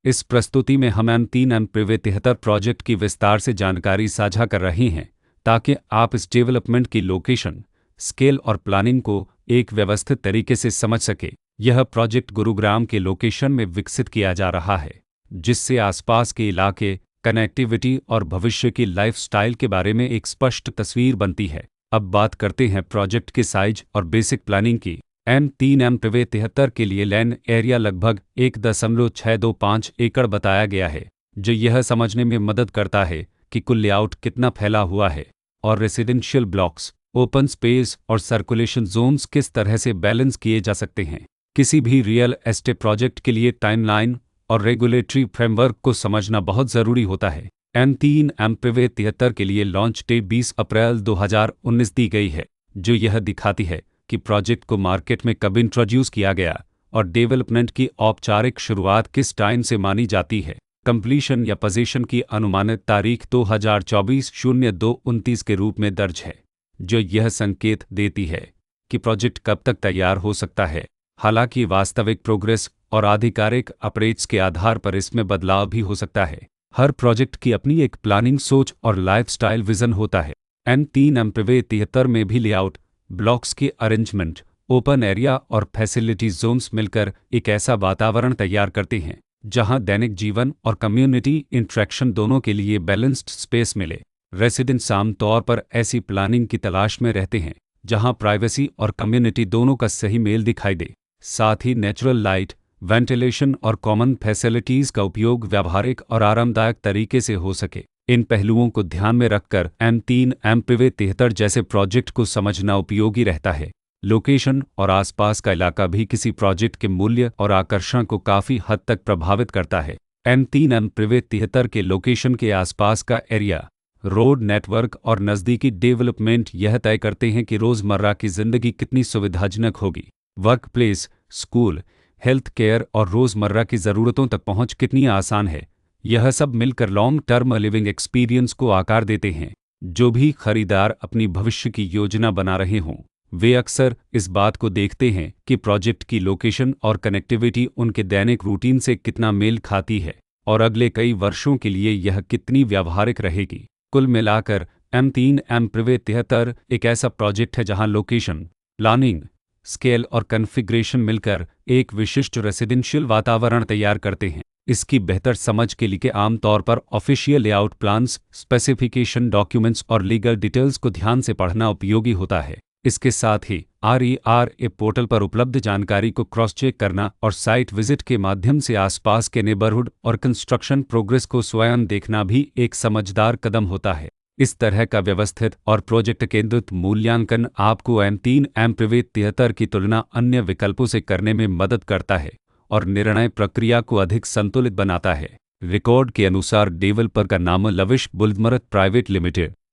इस प्रस्तुति में हम M3M73 प्रोजेक्ट की विस्तार से जानकारी साझा कर रहे हैं ताकि आप इस डेवलपमेंट की लोकेशन, स्केल और प्लानिंग को एक व्यवस्थित तरीके से समझ सके। यह प्रोजेक्ट गुरुग्राम के लोकेशन में विकसित किया जा रहा है, जिससे आसपास के इलाके, कनेक्टिविटी और भविष्य की लाइफस्टाइल के बारे में एक स्पष्ट तस्वीर बनती है। अब बात करते हैं प्रोजेक्ट के साइज और बेसिक प्लानिंग की। M3M73 के लिए लैंड एरिया लगभग 1.625 एकड़ बताया गया है, जो यह समझने में मदद करता है कि कुल लेआउट कितना फैला हुआ है और रेसिडेंशियल ब्लॉक्स, ओपन स्पेस और सर्कुलेशन जोन्स किस तरह से बैलेंस किए जा सकते हैं। किसी भी रियल एस्टेट प्रोजेक्ट के लिए टाइमलाइन और रेगुलेटरी फ्रेमवर्क को समझना बहुत ज़रूरी होता है। M3M73 के लिए लॉन्च डेट 20 अप्रैल 2019 दी गई है, जो यह दिखाती है कि प्रोजेक्ट को मार्केट में कब इंट्रोड्यूस किया गया और डेवलपमेंट की औपचारिक शुरुआत किस टाइम से मानी जाती है। कंप्लीशन या पोजीशन की अनुमानित तारीख 2024-02-29 के रूप में दर्ज है, जो यह संकेत देती है कि प्रोजेक्ट कब तक तैयार हो सकता है। हालांकि वास्तविक प्रोग्रेस और आधिकारिक अपडेट्स के आधार पर इसमें बदलाव भी हो सकता है। हर प्रोजेक्ट की अपनी एक प्लानिंग सोच और लाइफस्टाइल विजन होता है। M3M73 में भी लेआउट, ब्लॉक्स की अरेंजमेंट, ओपन एरिया और फैसिलिटी जोन्स मिलकर एक ऐसा वातावरण तैयार करते हैं जहां दैनिक जीवन और कम्युनिटी इंटरेक्शन दोनों के लिए बैलेंस्ड स्पेस मिले। रेसिडेंट्स आमतौर पर ऐसी प्लानिंग की तलाश में रहते हैं जहां प्राइवेसी और कम्युनिटी दोनों का सही मेल दिखाई दे। साथ ही नेचुरल लाइट, वेंटिलेशन और कॉमन फैसिलिटीज़ का उपयोग व्यावहारिक और आरामदायक तरीके से हो सके। इन पहलुओं को ध्यान में रखकर M3M73 जैसे प्रोजेक्ट को समझना उपयोगी रहता है। लोकेशन और आसपास का इलाका भी किसी प्रोजेक्ट के मूल्य और आकर्षण को काफ़ी हद तक प्रभावित करता है। M3M73 के लोकेशन के आसपास का एरिया, रोड नेटवर्क और नज़दीकी डेवलपमेंट यह तय करते हैं कि रोज़मर्रा की ज़िंदगी कितनी सुविधाजनक होगी। Work place, school, health care और रोज़मर्रा की ज़रूरतों तक पहुंच कितनी आसान है। यह सब मिलकर लॉन्ग टर्म लिविंग एक्सपीरियंस को आकार देते हैं। जो भी खरीदार अपनी भविष्य की योजना बना रहे हों, वे अक्सर इस बात को देखते हैं कि प्रोजेक्ट की लोकेशन और कनेक्टिविटी उनके दैनिक रूटीन से कितना मेल खाती है और अगले कई वर्षों के लिए यह कितनी व्यावहारिक रहेगी। कुल मिलाकर M3M73 एक ऐसा प्रोजेक्ट है जहां लोकेशन, प्लानिंग, स्केल और कॉन्फ़िगरेशन मिलकर एक विशिष्ट रेसिडेंशियल वातावरण तैयार करते हैं। इसकी बेहतर समझ के लिए आमतौर पर official layout plans, specification documents और लीगल डिटेल्स को ध्यान से पढ़ना उपयोगी होता है। इसके साथ ही RERA पोर्टल पर उपलब्ध जानकारी को क्रॉस चेक करना और साइट विजिट के माध्यम से आसपास के नेबरहुड और कंस्ट्रक्शन प्रोग्रेस को स्वयं देखना भी एक समझदार कदम होता है। इस तरह का व्यवस्थित और प्रोजेक्ट केंद्रित मूल्यांकन आपको M3M73 की तुलना अन्य विकल्पों से करने में मदद करता है और निर्णय प्रक्रिया को अधिक संतुलित बनाता है। रिकॉर्ड के अनुसार डेवलपर का नाम लविश बुल्डमरत प्राइवेट लिमिटेड